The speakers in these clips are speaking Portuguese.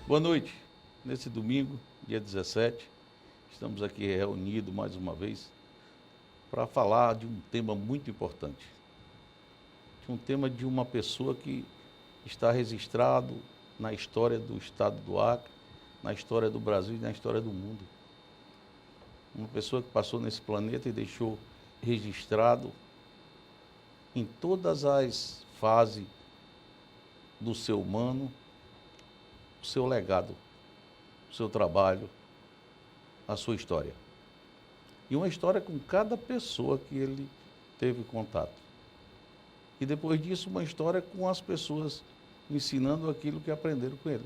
Boa noite. Nesse domingo, dia 17, estamos aqui reunidos mais uma vez para falar de um tema muito importante. De um tema de uma pessoa que está registrado na história do estado do Acre, na história do Brasil e na história do mundo. Uma pessoa que passou nesse planeta e deixou registrado em todas as fases do ser humano o seu legado, o seu trabalho, a sua história. E uma história com cada pessoa que ele teve contato. E depois disso, uma história com as pessoas ensinando aquilo que aprenderam com ele.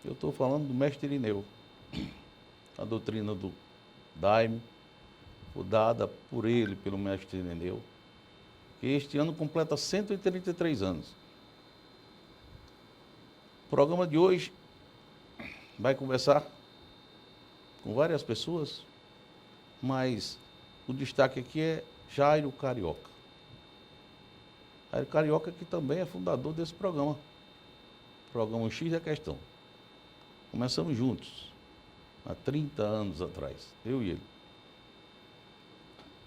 Eu estou falando do mestre Irineu. A doutrina do Daime foi dada por ele, pelo mestre Irineu, que este ano completa 133 anos. O programa de hoje vai conversar com várias pessoas, mas o destaque aqui é Jairo Carioca. Jairo Carioca, que também é fundador desse programa, programa X da Questão. Começamos juntos, há 30 anos atrás, eu e ele.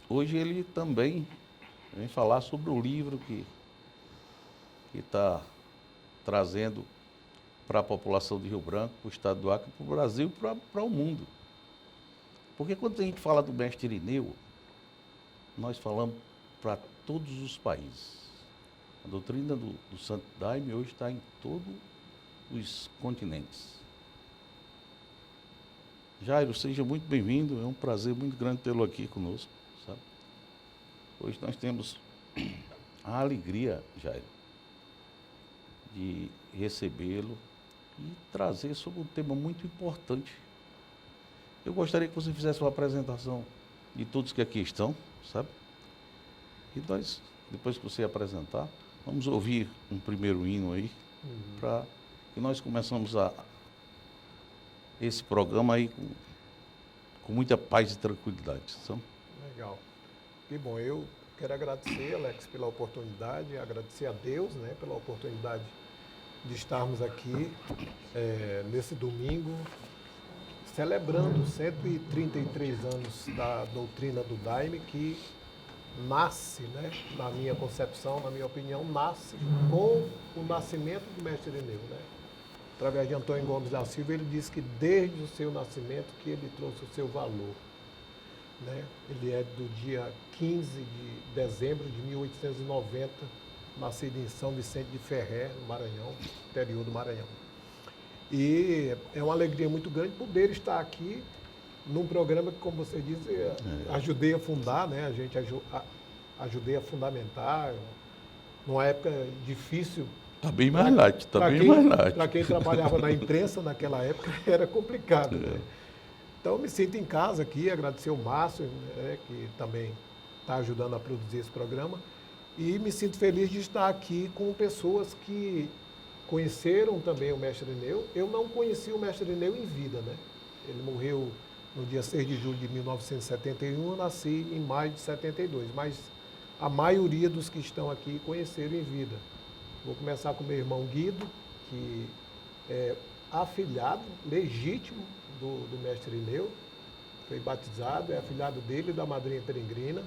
Hoje ele também vem falar sobre o livro que está trazendo para a população de Rio Branco, para o estado do Acre, para o Brasil e para o mundo. Porque quando a gente fala do mestre Irineu, nós falamos para todos os países. A doutrina do Santo Daime hoje está em todos os continentes. Jairo, seja muito bem-vindo, é um prazer muito grande tê-lo aqui conosco, sabe? Hoje nós temos a alegria, Jairo, de recebê-lo e trazer sobre um tema muito importante. Eu gostaria que você fizesse uma apresentação de todos que aqui estão, sabe? E nós, depois que você apresentar, vamos ouvir um primeiro hino aí, para que nós começamos esse programa aí com muita paz e tranquilidade. Sabe? Legal. Que bom, eu quero agradecer, Alex, pela oportunidade, agradecer a Deus, né, pela oportunidade de estarmos aqui nesse domingo, celebrando 133 anos da doutrina do Daime, que nasce, né, na minha concepção, na minha opinião, nasce com o nascimento do mestre Irineu, né? Através de Antônio Gomes da Silva, ele diz que desde o seu nascimento que ele trouxe o seu valor, né? Ele é do dia 15 de dezembro de 1890, nascido em São Vicente de Ferrer, no Maranhão, interior do Maranhão. E é uma alegria muito grande poder estar aqui num programa que, como você disse, ajudei a fundar, né? A gente ajudei a fundamentar, numa época difícil. Está bem mais light, está bem mais light. Para quem trabalhava na imprensa naquela época, era complicado, né? Então, me sinto em casa aqui, agradecer o Márcio, né, que também está ajudando a produzir esse programa. E me sinto feliz de estar aqui com pessoas que conheceram também o mestre Irineu. Eu não conheci o mestre Irineu em vida, né? Ele morreu no dia 6 de julho de 1971, eu nasci em maio de 72, mas a maioria dos que estão aqui conheceram em vida. Vou começar com meu irmão Guido, que é afilhado, legítimo do mestre Irineu, foi batizado, é afilhado dele e da madrinha peregrina.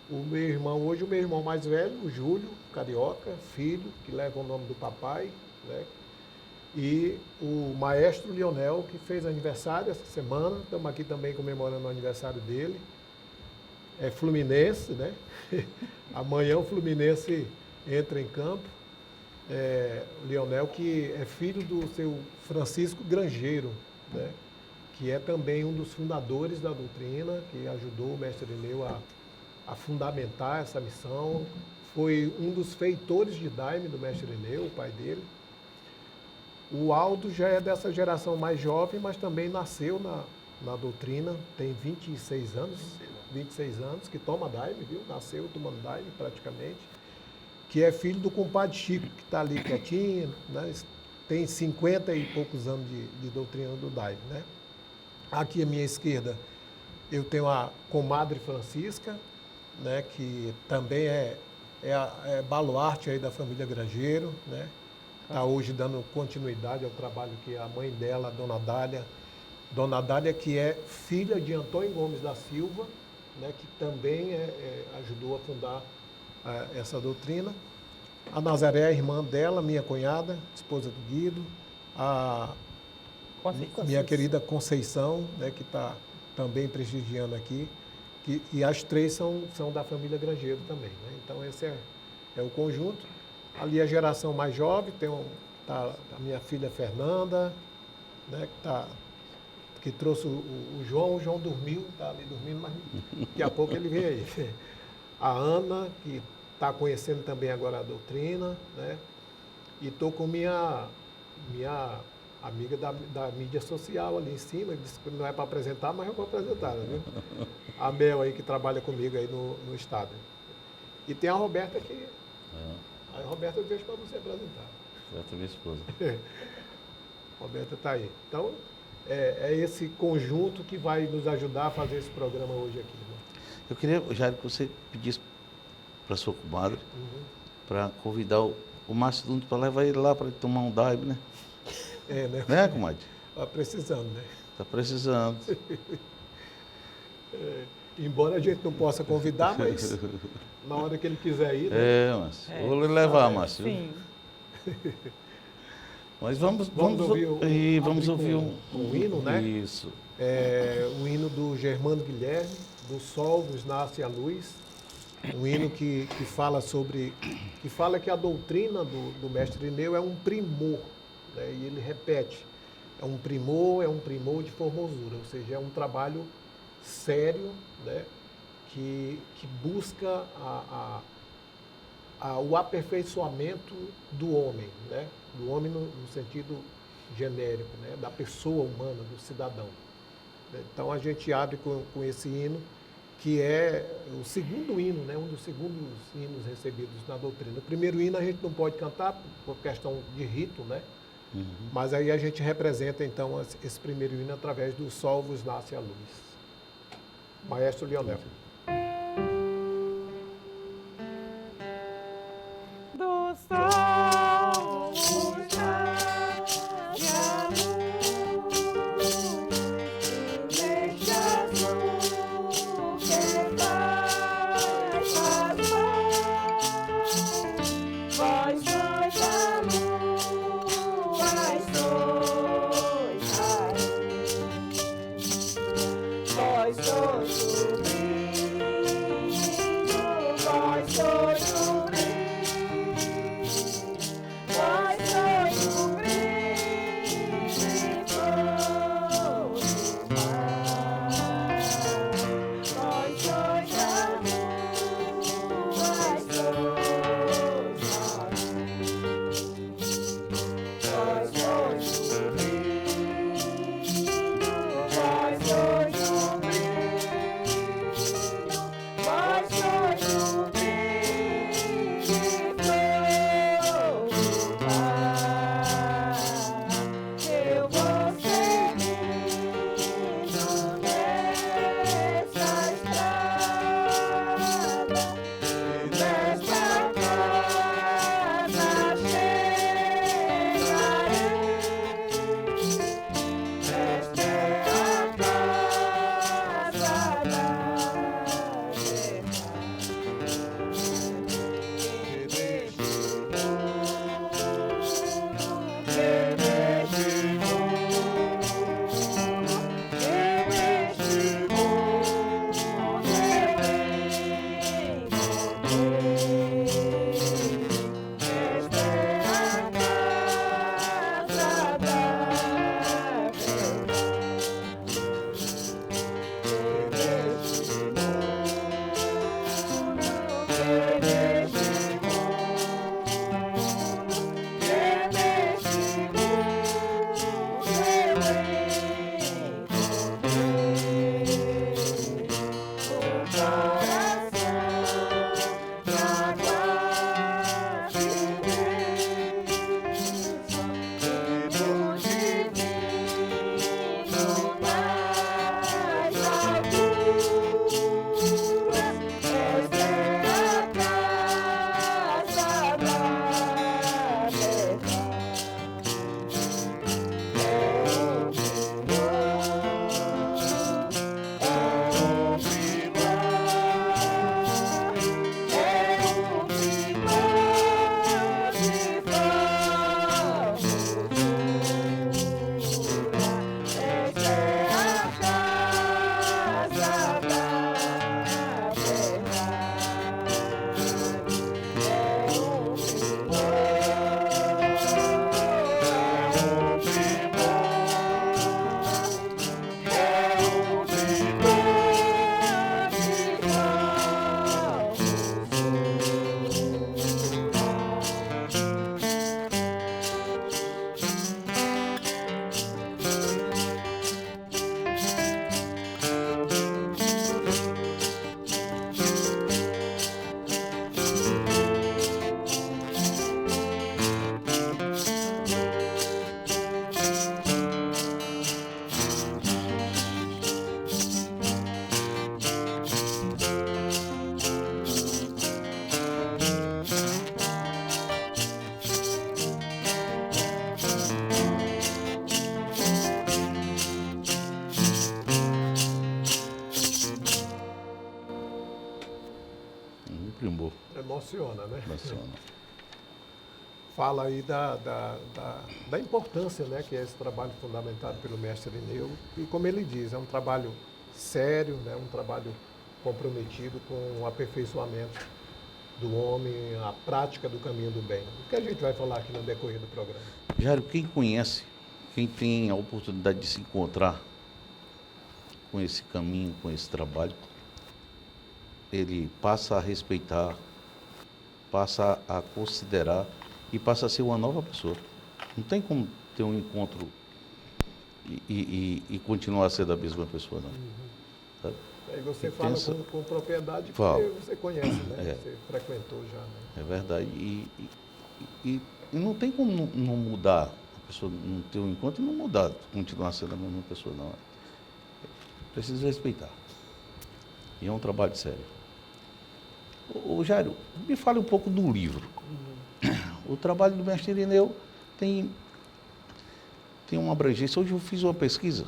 O meu irmão, hoje o meu irmão mais velho, o Júlio Carioca, filho, que leva o nome do papai, né? E o maestro Lionel, que fez aniversário essa semana, estamos aqui também comemorando o aniversário dele. É Fluminense, né? Amanhã o Fluminense entra em campo. O Lionel, que é filho do seu Francisco Grangeiro, né? Que é também um dos fundadores da doutrina, que ajudou o mestre Irineu a fundamentar essa missão. Foi um dos feitores de Daime do mestre Irineu, o pai dele. O Aldo já é dessa geração mais jovem, mas também nasceu na doutrina, tem 26 anos, que toma Daime, viu? Nasceu tomando Daime praticamente, que é filho do compadre Chico, que está ali quietinho, né? Tem 50 e poucos anos de doutrina do Daime, né? Aqui à minha esquerda eu tenho a comadre Francisca, né? Que também é baluarte aí da família Grangeiro, né? está hoje dando continuidade ao trabalho que a mãe dela, Dona Dália, que é filha de Antônio Gomes da Silva, né, que também ajudou a fundar essa doutrina. A Nazaré, a irmã dela, minha cunhada, esposa do Guido. A minha querida Conceição, né, que está também prestigiando aqui. E as três são da família Grangeiro também. Né? Então, esse é o conjunto. Ali a geração mais jovem, tá a minha filha Fernanda, né, que trouxe o João dormiu, está ali dormindo, mas daqui a pouco ele vem aí. A Ana, que está conhecendo também agora a doutrina, né? E estou com minha amiga da mídia social ali em cima, disse que não é para apresentar, mas eu vou apresentar, viu? A Mel aí, que trabalha comigo aí no estado. E tem a Roberta que... A Roberta eu deixo para você apresentar. Roberta é minha esposa. Roberta está aí. Então, é esse conjunto que vai nos ajudar a fazer esse programa hoje aqui. Né? Eu queria, Jairo, que você pedisse para sua comadre para convidar o Márcio Dunes para levar ele lá para ele tomar um dive, né? Né? Né, comadre? Está precisando, né? Está precisando. Embora a gente não possa convidar, mas na hora que ele quiser ir... Né? Márcio. Vou lhe levar, Márcio. Sim. Mas vamos ouvir um hino, né? Isso. O hino do Germano Guilherme, do Sol nos nasce a luz. Um hino que fala que a doutrina do mestre Irineu é um primor, né? E ele repete, é um primor de formosura, ou seja, é um trabalho sério, né? que busca o aperfeiçoamento do homem, né? Do homem no sentido genérico, né? Da pessoa humana, do cidadão. Então a gente abre com esse hino, que é o segundo hino, né? Um dos segundos hinos recebidos na doutrina. O primeiro hino a gente não pode cantar por questão de rito, né? Mas aí a gente representa então esse primeiro hino através do Sol vos nasce a luz. Maestro Lionel. Do sol vos nasce a luz, neste azul que faz vós sois a luz, vós sois o brilho, vós sois o brilho, vós sois o brilho de todo mar. Vós sois a luz, vós sois a luz. Emociona, né? Emociona. Fala aí da importância, né, que é esse trabalho fundamentado pelo mestre Irineu. E como ele diz, é um trabalho sério, né, um trabalho comprometido com o aperfeiçoamento do homem, a prática do caminho do bem. O que a gente vai falar aqui no decorrer do programa? Jairo, quem conhece, quem tem a oportunidade de se encontrar com esse caminho, com esse trabalho, ele passa a respeitar, passa a considerar e passa a ser uma nova pessoa. Não tem como ter um encontro e continuar a ser da mesma pessoa, não. Sabe? Aí você E fala pensa- com propriedade Falo. porque você conhece, né? É. Você frequentou já, né? É verdade. E não tem como não mudar, a pessoa não ter um encontro e não mudar, continuar sendo a mesma pessoa, não. Precisa respeitar. E é um trabalho sério. Ô Jairo, me fale um pouco do livro. O trabalho do mestre Irineu tem uma abrangência. Hoje eu fiz uma pesquisa,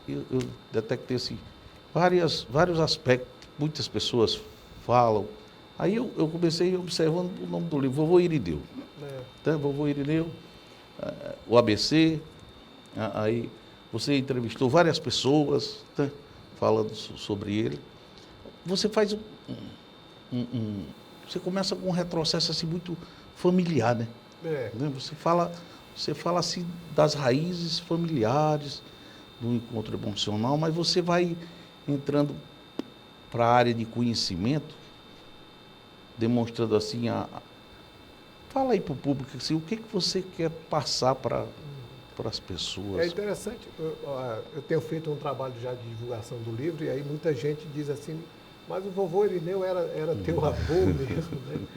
eu detectei assim, vários aspectos, muitas pessoas falam. Aí eu comecei observando o nome do livro, Vovô Irineu. É. Tá? Vovô Irineu, o ABC, aí você entrevistou várias pessoas, tá? Falando sobre ele. Você faz você começa com um retrocesso assim muito familiar, né? É. Né? Você fala assim das raízes familiares do encontro emocional, mas você vai entrando para a área de conhecimento, demonstrando assim fala aí para o público assim, o que você quer passar para as É pessoas. interessante, eu tenho feito um trabalho já de divulgação do livro e aí muita gente diz assim, mas o vovô Irineu era teu avô mesmo, né?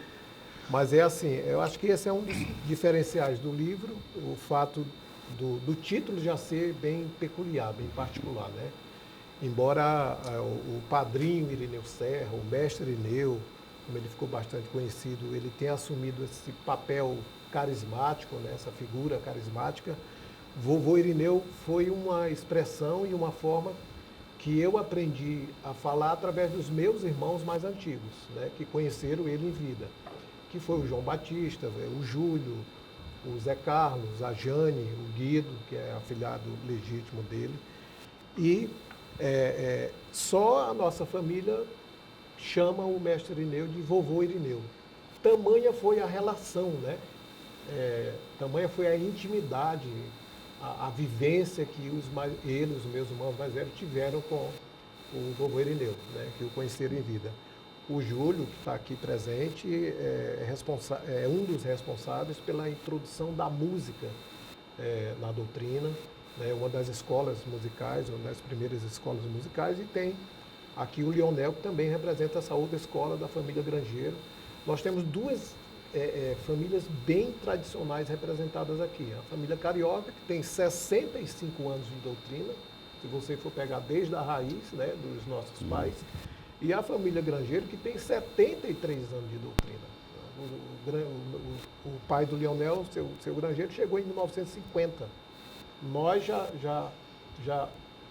Mas é assim, eu acho que esse é um dos diferenciais do livro, o fato do título já ser bem peculiar, bem particular, né? Embora o padrinho Irineu Serra, o mestre Irineu, como ele ficou bastante conhecido, ele tenha assumido esse papel carismático, né? Essa figura carismática, vovô Irineu foi uma expressão e uma forma que eu aprendi a falar através dos meus irmãos mais antigos, né? Que conheceram ele em vida, que foi o João Batista, o Júlio, o Zé Carlos, a Jane, o Guido, que é afilhado legítimo dele. E só a nossa família chama o mestre Irineu de vovô Irineu. Tamanha foi a relação, né? Tamanha foi a intimidade, a vivência que os meus irmãos mais velhos, tiveram com o vovô Irineu, né? Que o conheceram em vida. O Júlio, que está aqui presente, é um dos responsáveis pela introdução da música na doutrina, né? Uma das escolas musicais, uma das primeiras escolas musicais, e tem aqui o Lionel, que também representa essa outra escola da família Grangeiro. Nós temos duas famílias bem tradicionais representadas aqui. A família Carioca, que tem 65 anos de doutrina, se você for pegar desde a raiz, né, dos nossos pais, e a família Grangeiro, que tem 73 anos de doutrina. O pai do Lionel, seu Grangeiro, chegou em 1950. Nós já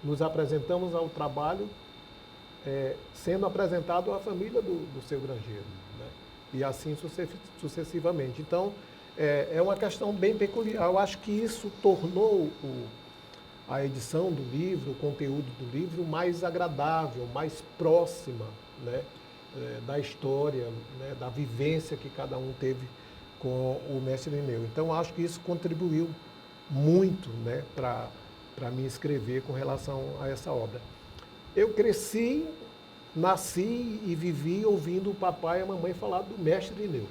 nos apresentamos ao trabalho sendo apresentado à família do seu Grangeiro, né? E assim sucessivamente. Então, é uma questão bem peculiar. Eu acho que isso tornou a edição do livro, o conteúdo do livro, mais agradável, mais próxima, né, da história, né, da vivência que cada um teve com o mestre Irineu. Então, acho que isso contribuiu muito, né, para me escrever com relação a essa obra. Eu cresci, nasci e vivi ouvindo o papai e a mamãe falar do mestre Irineu.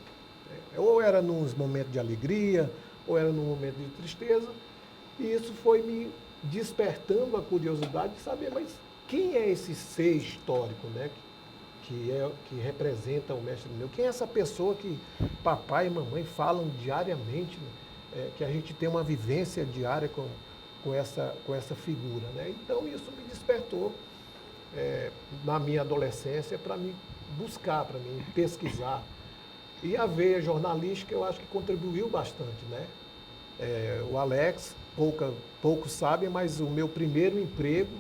Ou era nos momentos de alegria, ou era num momento de tristeza, e isso foi me despertando a curiosidade de saber, mas quem é esse ser histórico, né, que representa o mestre Irineu? Quem é essa pessoa que papai e mamãe falam diariamente, né, que a gente tem uma vivência diária com essa figura, né? Então isso me despertou na minha adolescência para me buscar, para me pesquisar. E a veia jornalística eu acho que contribuiu bastante, né? O Alex, poucos sabem, mas o meu primeiro emprego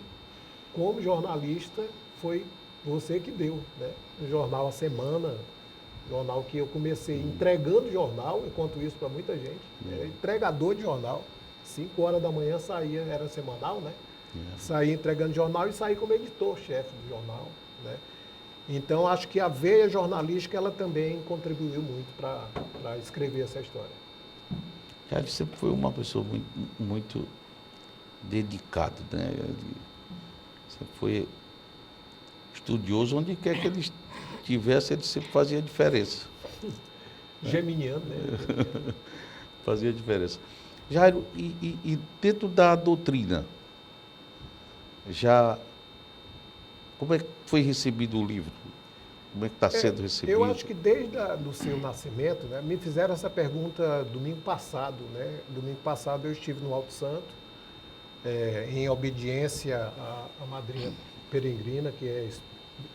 como jornalista foi você que deu, né? No jornal A Semana, Jornal que eu comecei entregando jornal, eu conto isso para muita gente. Entregador de jornal. 5 horas da manhã saía, era semanal, né? Saía entregando jornal e saía como editor-chefe do jornal, né? Então, acho que a veia jornalística, ela também contribuiu muito para escrever essa história. Jairo sempre foi uma pessoa muito dedicada, né? Ele sempre foi estudioso, onde quer que ele estivesse, ele sempre fazia diferença. Geminiano, né? Fazia diferença. Jairo, e dentro da doutrina, como é que foi recebido o livro? Como é que está sendo recebido? Eu acho que desde o seu nascimento, né, me fizeram essa pergunta domingo passado, né? Domingo passado eu estive no Alto Santo, em obediência à madrinha peregrina, que é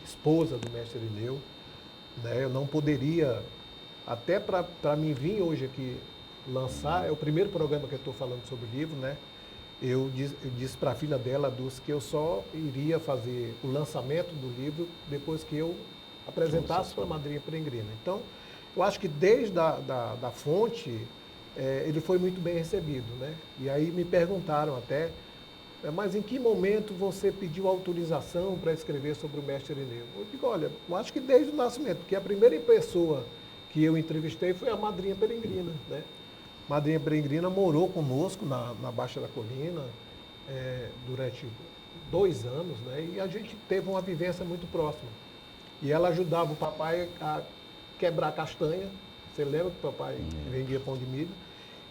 esposa do mestre Irineu, né? Eu não poderia, até para mim vir hoje aqui lançar, é o primeiro programa que eu estou falando sobre o livro, né? Eu disse para a filha dela, Dulce, que eu só iria fazer o lançamento do livro depois que eu apresentasse para a madrinha peregrina. Então, eu acho que desde da fonte, ele foi muito bem recebido, né? E aí me perguntaram até, mas em que momento você pediu autorização para escrever sobre o mestre Irineu? Eu digo, olha, eu acho que desde o nascimento, porque a primeira pessoa que eu entrevistei foi a madrinha peregrina, né? Madrinha peregrina morou conosco na Baixa da Colina durante 2 anos, né? E a gente teve uma vivência muito próxima. E ela ajudava o papai a quebrar castanha. Você lembra que o papai vendia pão de milho?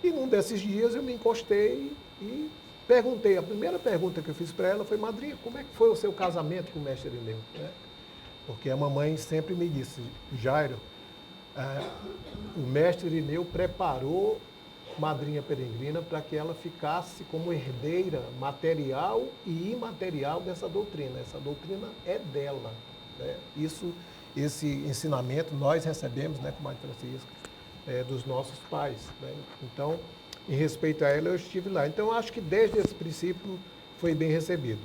E num desses dias eu me encostei e perguntei. A primeira pergunta que eu fiz para ela foi, madrinha, como é que foi o seu casamento com o mestre Irineu? Porque a mamãe sempre me disse, Jairo, o mestre Irineu preparou madrinha peregrina para que ela ficasse como herdeira material e imaterial dessa doutrina. Essa doutrina é dela, né? Esse ensinamento nós recebemos, né, com o Padre Francisco, dos nossos pais, né? Então, em respeito a ela, eu estive lá. Então, acho que desde esse princípio foi bem recebido.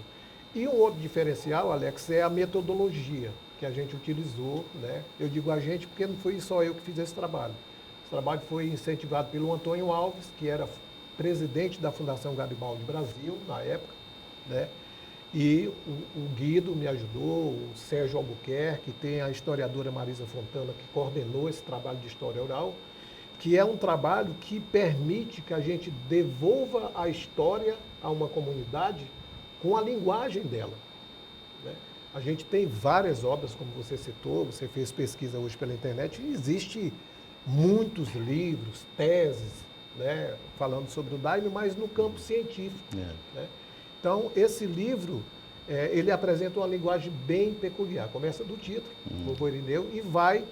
E um outro diferencial, Alex, é a metodologia que a gente utilizou, né? Eu digo a gente porque não foi só eu que fiz esse trabalho. Esse trabalho foi incentivado pelo Antônio Alves, que era presidente da Fundação Garibaldi Brasil, na época, né? E o Guido me ajudou, o Sérgio Albuquerque, tem a historiadora Marisa Fontana, que coordenou esse trabalho de história oral, que é um trabalho que permite que a gente devolva a história a uma comunidade com a linguagem dela, né? A gente tem várias obras, como você citou, você fez pesquisa hoje pela internet, e existe muitos livros, teses, né, falando sobre o Daime, mas no campo científico, né? Então, esse livro, ele apresenta uma linguagem bem peculiar. Começa do título, Vovô Irineu, e vai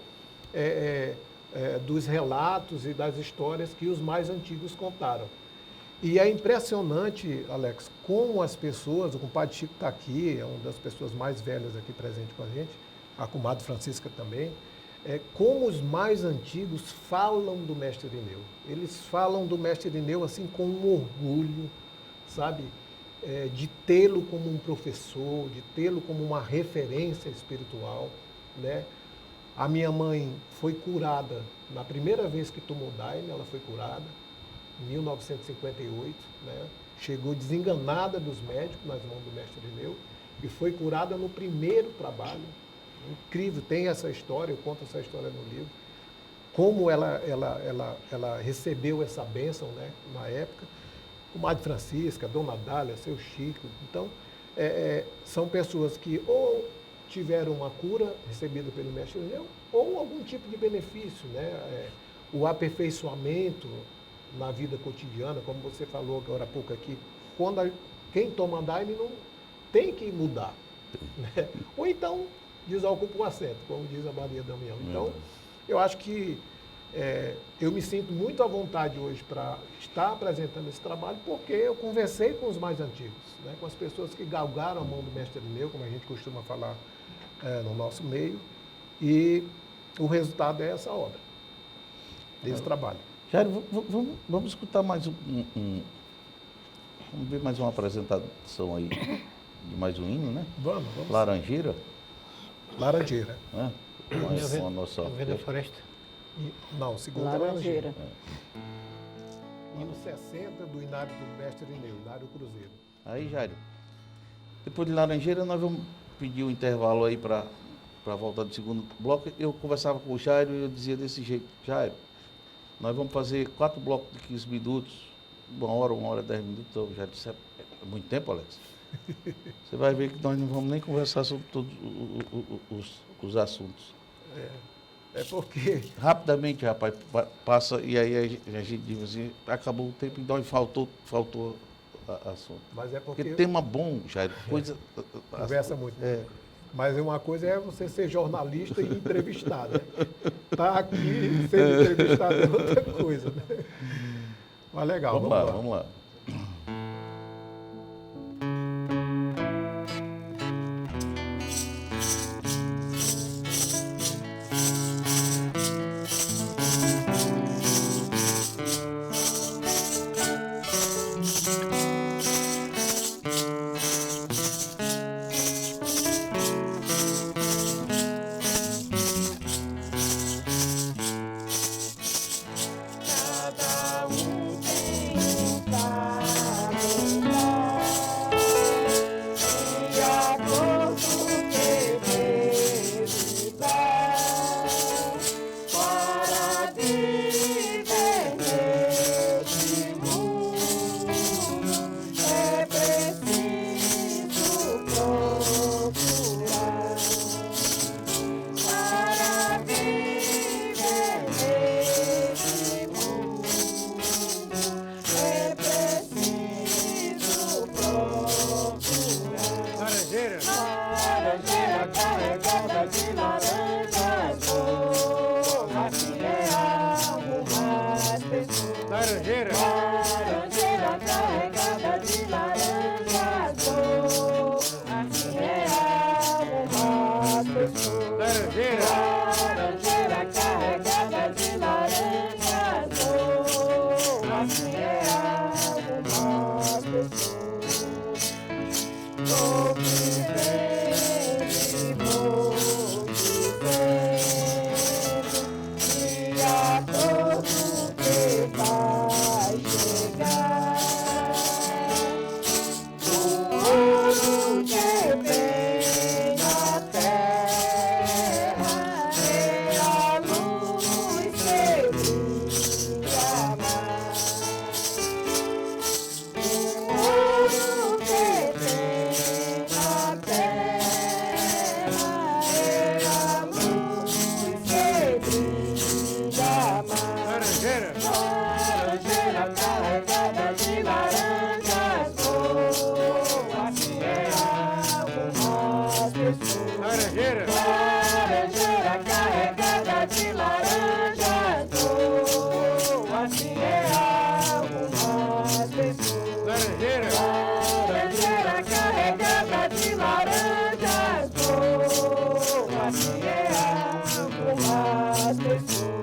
dos relatos e das histórias que os mais antigos contaram. E é impressionante, Alex, como as pessoas, o compadre Chico está aqui, é uma das pessoas mais velhas aqui presente com a gente, a comadre Francisca também, como os mais antigos falam do mestre Irineu. Eles falam do mestre Irineu assim com um orgulho, sabe? De tê-lo como um professor, de tê-lo como uma referência espiritual, né? A minha mãe foi curada, na primeira vez que tomou Daime, ela foi curada, em 1958, né? Chegou desenganada dos médicos nas mãos do mestre Irineu e foi curada no primeiro trabalho. Incrível, tem essa história, eu conto essa história no livro, como ela recebeu essa bênção, né, na época. O Madre Francisca, Dona Dália, seu Chico. Então, são pessoas que ou tiveram uma cura recebida pelo mestre Irineu ou algum tipo de benefício, né? O aperfeiçoamento na vida cotidiana, como você falou agora há pouco aqui, quem toma Daime não tem que mudar, né? Ou então desocupa o assento, como diz a Maria Damião. Então, eu acho que eu me sinto muito à vontade hoje para estar apresentando esse trabalho, porque eu conversei com os mais antigos, né, com as pessoas que galgaram a mão do mestre Irineu, como a gente costuma falar no nosso meio, e o resultado é essa obra, desse trabalho. Jairo, vamos escutar mais vamos ver mais uma apresentação aí, de mais um hino, né? Vamos. Laranjeira. Laranjeira. Né? com a nossa Alvorada Floresta. Não, segundo Laranjeira. E no 60 do Inário do Mestre Ineu, Inário Cruzeiro. Aí, Jairo, depois de Laranjeira, nós vamos pedir um intervalo aí para voltar do segundo bloco. Eu conversava com o Jairo e eu dizia desse jeito: Jairo, nós vamos fazer 4 blocos de 15 minutos, 1 hora, 10 minutos. Então, já disse, é muito tempo, Alex. Você vai ver que nós não vamos nem conversar sobre todos os assuntos. É porque Rapidamente, rapaz, passa e aí a gente diz assim, acabou o tempo, então faltou assunto. Mas é Porque porque tema bom, Jairo, coisa... conversa muito. É. Mas uma coisa é você ser jornalista e entrevistado. Né? Tá aqui sendo entrevistado é outra coisa. Né? Mas legal, Vamos lá. Cada um tem um plano e a acordo que deve dar para viver neste mundo. É preciso procurar para viver neste mundo. É preciso procurar. Laranjeira. Laranjeira carregada de laranjas, oh, assim é algo mais pessoas. Laranjeira. Laranjeira carregada de laranjas, oh, assim é algo mais pessoas. Laranjeira. Laranjeira carregada de laranjas, oh, assim é algo mais pessoas. Vou vivendo e vou vivendo e a todo que vai chegar. O ouro que vem na terra é a luz que brilha mais. O ouro que vem na terra é a luz que brilha mais. Laranjeira. Laranjeira carregada de laranjas, oh, assim é algumas pessoas. Laranjeira. Laranjeira carregada de laranjas, oh, assim é algumas pessoas. Laranjeira. Laranjeira carregada de laranjas, oh, assim é algumas pessoas.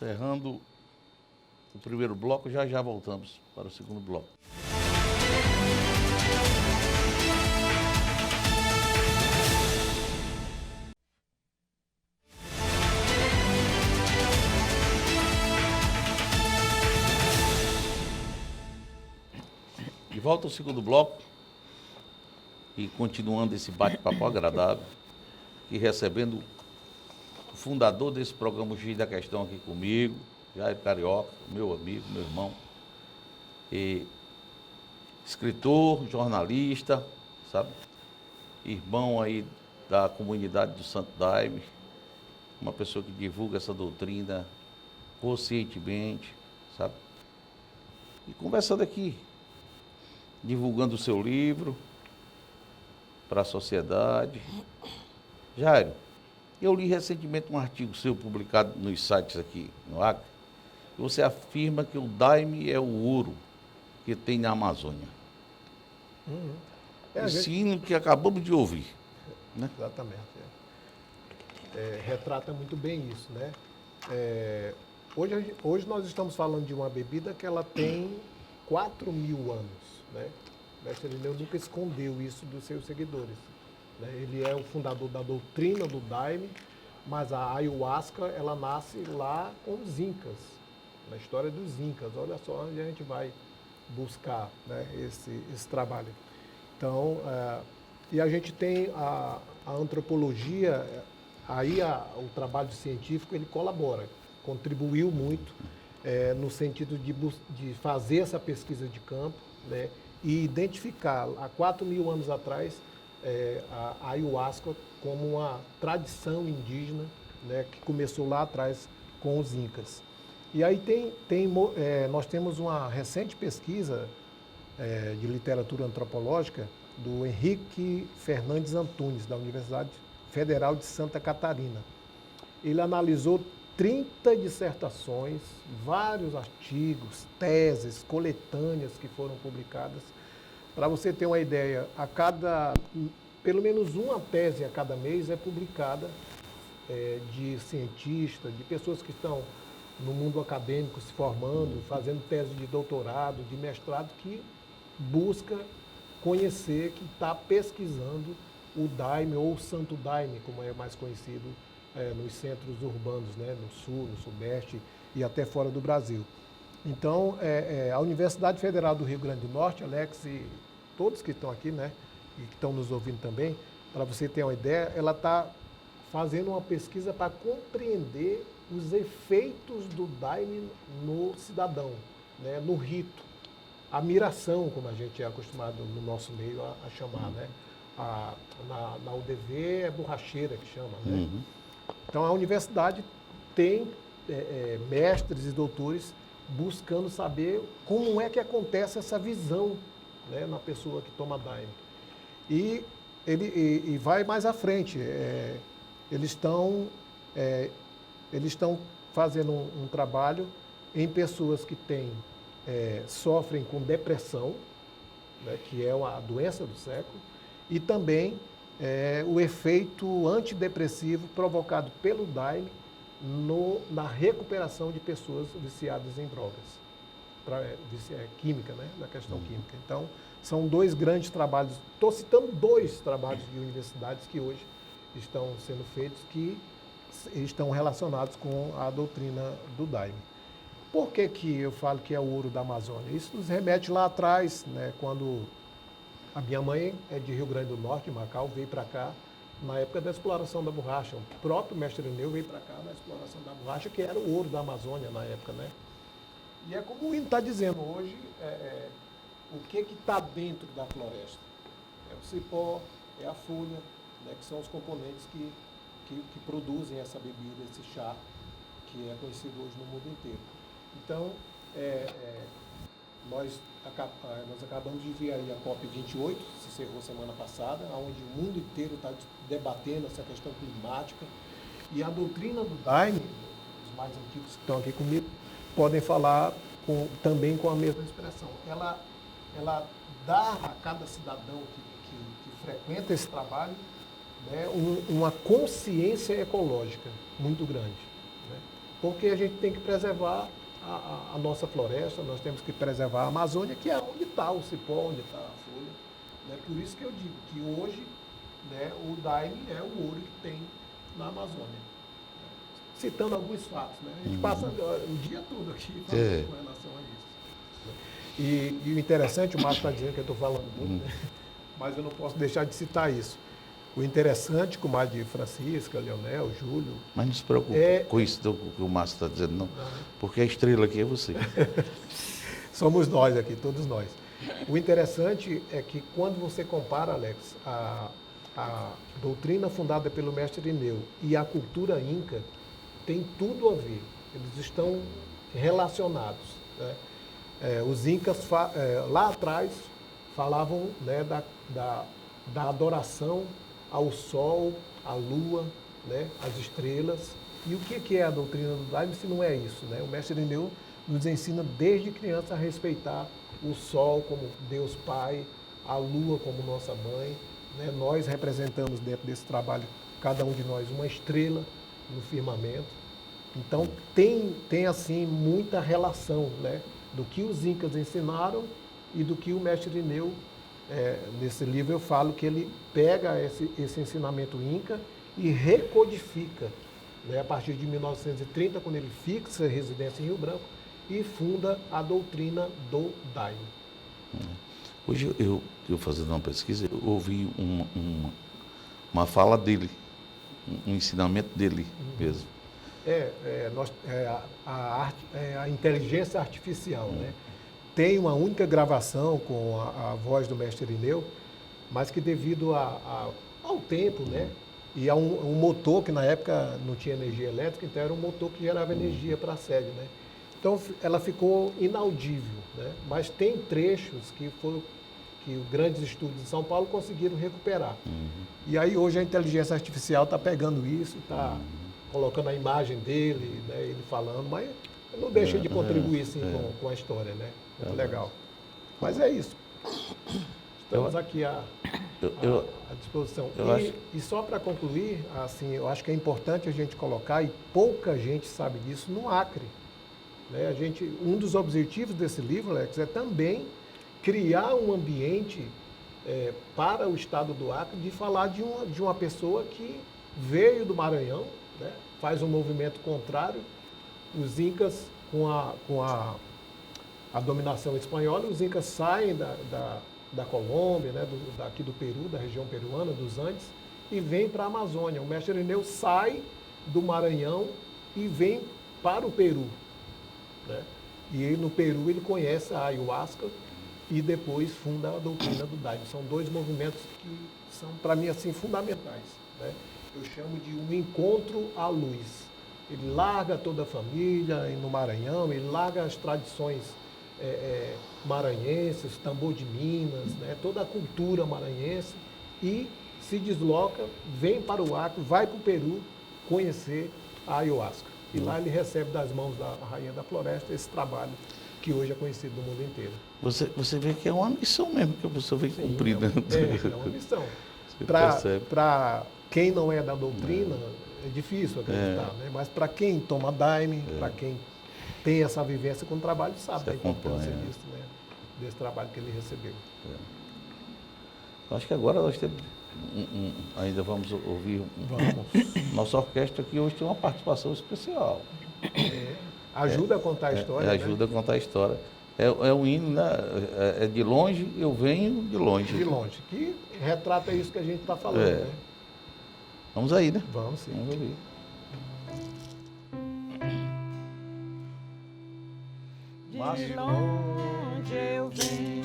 Encerrando o primeiro bloco, já voltamos para o segundo bloco. volta ao segundo bloco e continuando esse bate-papo agradável, e recebendo o fundador desse programa, o Giz da Questão, aqui comigo, Jair Carioca, meu amigo, meu irmão, e escritor, jornalista, sabe? Irmão aí da comunidade do Santo Daime, uma pessoa que divulga essa doutrina conscientemente, sabe? E conversando aqui, divulgando o seu livro para a sociedade. Jairo, eu li recentemente um artigo seu publicado nos sites aqui no Acre, e você afirma que o Daime é o ouro que tem na Amazônia. A Esse gente- hino que acabamos de ouvir, né? Exatamente. Retrata muito bem isso, né? Hoje nós estamos falando de uma bebida que ela tem 4.000 anos, né? O mestre Irineu nunca escondeu isso dos seus seguidores, né? Ele é o fundador da doutrina do Daime, mas a ayahuasca, ela nasce lá com os Incas, na história dos Incas. Olha só onde a gente vai buscar, né, esse trabalho. Então, e a gente tem a antropologia, o trabalho científico, ele colabora, contribuiu muito no sentido de fazer essa pesquisa de campo, né, e identificar, há 4.000 anos atrás, a ayahuasca como uma tradição indígena, né, que começou lá atrás com os Incas. E aí nós temos uma recente pesquisa de literatura antropológica do Henrique Fernandes Antunes, da Universidade Federal de Santa Catarina. Ele analisou 30 dissertações, vários artigos, teses, coletâneas que foram publicadas. Para você ter uma ideia, pelo menos uma tese a cada mês é publicada de cientistas, de pessoas que estão no mundo acadêmico se formando, fazendo tese de doutorado, de mestrado, que busca conhecer, que está pesquisando o Daime, ou o Santo Daime, como é mais conhecido nos centros urbanos, né, no sul, no sudeste e até fora do Brasil. Então, a Universidade Federal do Rio Grande do Norte, Alex e todos que estão aqui, né, e que estão nos ouvindo também, para você ter uma ideia, ela está fazendo uma pesquisa para compreender os efeitos do Daime no cidadão, né, no rito. A miração, como a gente é acostumado no nosso meio a chamar, né? Na UDV é borracheira que chama, né? Então a universidade tem mestres e doutores buscando saber como é que acontece essa visão, né, na pessoa que toma Daime. E vai mais à frente. Eles estão fazendo um trabalho em pessoas que sofrem com depressão, né, que é a doença do século, e também o efeito antidepressivo provocado pelo Daime na recuperação de pessoas viciadas em drogas, química, né, na questão química. Então, são dois grandes trabalhos. Estou citando dois trabalhos de universidades que hoje estão sendo feitos, que estão relacionados com a doutrina do Daime. Por que eu falo que é o ouro da Amazônia? Isso nos remete lá atrás, né, quando a minha mãe é de Rio Grande do Norte, de Macau, veio para cá na época da exploração da borracha. O próprio mestre Irineu veio para cá na exploração da borracha, que era o ouro da Amazônia na época, né? E é como o hino está dizendo hoje, o que está dentro da floresta? É o cipó, é a folha, né, que são os componentes que produzem essa bebida, esse chá, que é conhecido hoje no mundo inteiro. Então, nós acabamos de ver aí a COP28, se encerrou semana passada, onde o mundo inteiro está debatendo essa questão climática. E a doutrina do Daime, os mais antigos que estão aqui comigo, podem falar também com a mesma expressão. Ela dá a cada cidadão que frequenta esse trabalho, né, uma consciência ecológica muito grande, né? Porque a gente tem que preservar a nossa floresta, nós temos que preservar a Amazônia, que é onde está o cipó, onde está a folha, né? Por isso que eu digo que hoje, né, o Daime é o ouro que tem na Amazônia. Citando alguns fatos, né? A gente passa o dia todo aqui falando com relação a isso. E o interessante, o Márcio está dizendo que eu estou falando muito, né? Mas eu não posso deixar de citar isso. O interessante, com mais de Francisca, Leonel, Júlio... Mas não se preocupe com isso que o Márcio está dizendo, não. Porque a estrela aqui é você. Somos nós aqui, todos nós. O interessante é que quando você compara, Alex, a doutrina fundada pelo mestre Irineu e a cultura inca, tem tudo a ver. Eles estão relacionados, né? Os incas, lá atrás, falavam, né, da adoração ao sol, à lua, né, às estrelas. E o que é a doutrina do Daime se não é isso, né? O mestre Irineu nos ensina desde criança a respeitar o sol como Deus Pai, a lua como nossa mãe, né? Nós representamos dentro desse trabalho, cada um de nós, uma estrela no firmamento. Então tem assim muita relação, né, do que os incas ensinaram e do que o mestre Irineu, nesse livro eu falo que ele pega esse ensinamento inca e recodifica, né, a partir de 1930, quando ele fixa a residência em Rio Branco e funda a doutrina do Daime. Hoje eu fazendo uma pesquisa, eu ouvi uma fala dele, um ensinamento dele mesmo. A inteligência artificial, né? Tem uma única gravação com a voz do mestre Irineu, mas que devido ao tempo, né? E a um motor que na época não tinha energia elétrica, então era um motor que gerava energia para a sede, né? Então ela ficou inaudível, né? Mas tem trechos que grandes estúdios de São Paulo conseguiram recuperar. E aí hoje a inteligência artificial está pegando isso, está colocando a imagem dele, né, ele falando, mas não deixa de contribuir sim, com a história, né? Muito legal. Mas é isso. Estamos aqui à disposição. E só para concluir, assim, eu acho que é importante a gente colocar, e pouca gente sabe disso, no Acre. Né? Um dos objetivos desse livro, Alex, é também criar um ambiente para o estado do Acre de falar de uma pessoa que veio do Maranhão, né? Faz um movimento contrário. Os incas, com a dominação espanhola, os incas saem da Colômbia, né? Daqui do Peru, da região peruana, dos Andes, e vêm para a Amazônia. O mestre Irineu sai do Maranhão e vem para o Peru, né? E no Peru ele conhece a ayahuasca e depois funda a doutrina do Daime. São dois movimentos que são, para mim, assim, fundamentais, né? Eu chamo de um encontro à luz. Ele larga toda a família no Maranhão, ele larga as tradições maranhenses, tambor de Minas, né? Toda a cultura maranhense, e se desloca, vem para o Acre, vai para o Peru conhecer a ayahuasca. E lá ele recebe das mãos da Rainha da Floresta esse trabalho que hoje é conhecido no mundo inteiro. Você vê que é uma missão mesmo que a pessoa vem cumprindo. É uma missão. Para quem não é da doutrina, é difícil acreditar, né? Mas para quem toma Daime, para quem tem essa vivência com o trabalho, sabe da importância disso, né? Desse trabalho que ele recebeu. Acho que agora nós temos ainda vamos ouvir nossa orquestra que hoje tem uma participação especial. Ajuda a contar a história. Ajuda a contar a história. É um hino, né? É de longe, eu venho de longe. De longe, que retrata isso que a gente está falando, né? Vamos aí, né? Vamos sim. Vamos ouvir. De longe eu venho,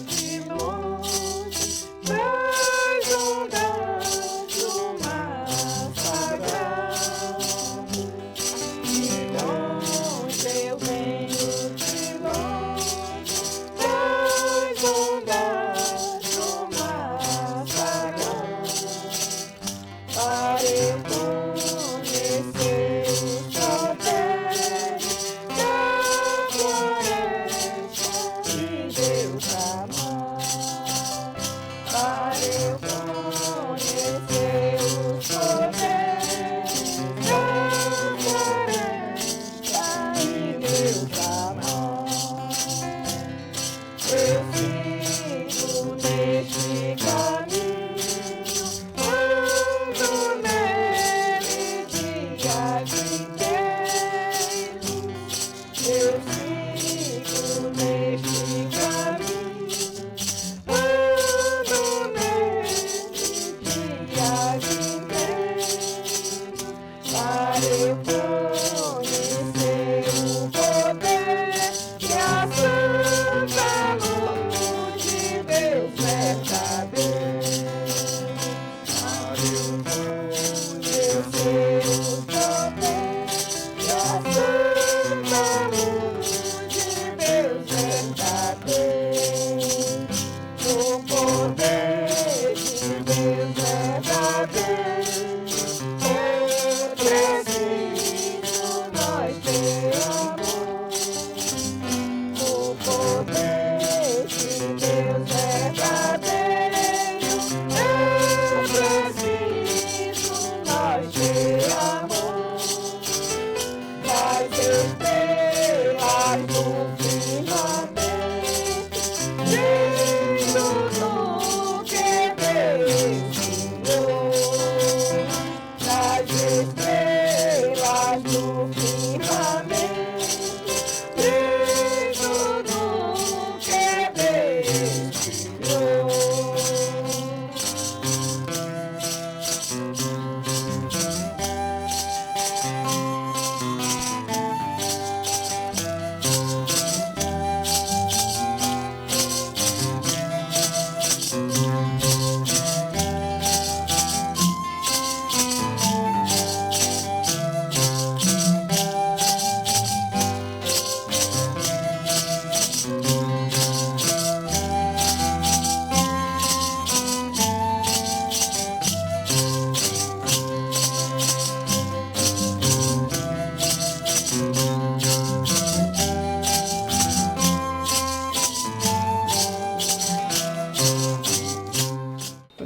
de longe, das ondas do mar sagrado. De longe eu venho, de longe, das ondas do mar sagrado. Para eu conhecer os poderes da floresta e Deus amado.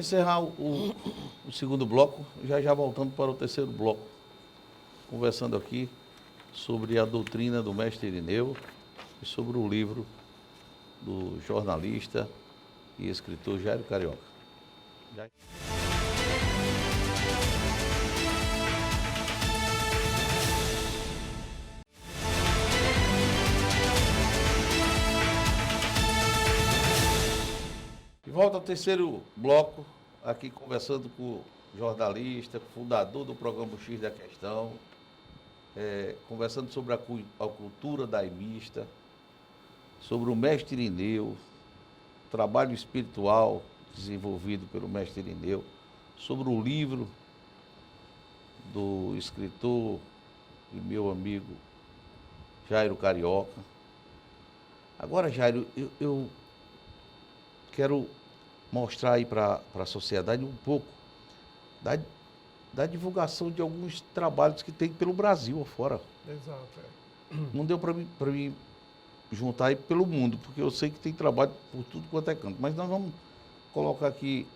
encerrar o segundo bloco, já voltando para o terceiro bloco, conversando aqui sobre a doutrina do mestre Irineu e sobre o livro do jornalista e escritor Jairo Carioca. De volta ao terceiro bloco, aqui conversando com o jornalista, fundador do programa X da Questão, conversando sobre a cultura daimista, sobre o mestre Irineu, trabalho espiritual desenvolvido pelo mestre Irineu, sobre o livro do escritor e meu amigo Jairo Carioca. Agora, Jairo, eu quero mostrar aí para a sociedade um pouco da divulgação de alguns trabalhos que tem pelo Brasil afora. Exato. Não deu para mim juntar aí pelo mundo, porque eu sei que tem trabalho por tudo quanto é canto. Mas nós vamos colocar aqui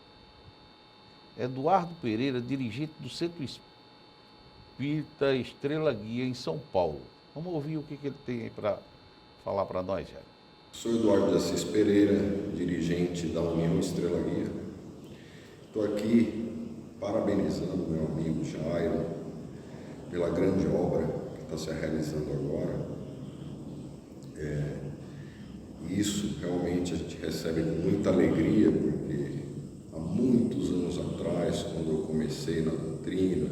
Eduardo Pereira, dirigente do Centro Espírita Estrela Guia, em São Paulo. Vamos ouvir o que ele tem aí para falar para nós, Jairo. Sou Eduardo de Assis Pereira, dirigente da União Estrela Guia. Estou aqui parabenizando meu amigo Jairo pela grande obra que está se realizando agora. Isso realmente a gente recebe com muita alegria, porque há muitos anos atrás, quando eu comecei na doutrina,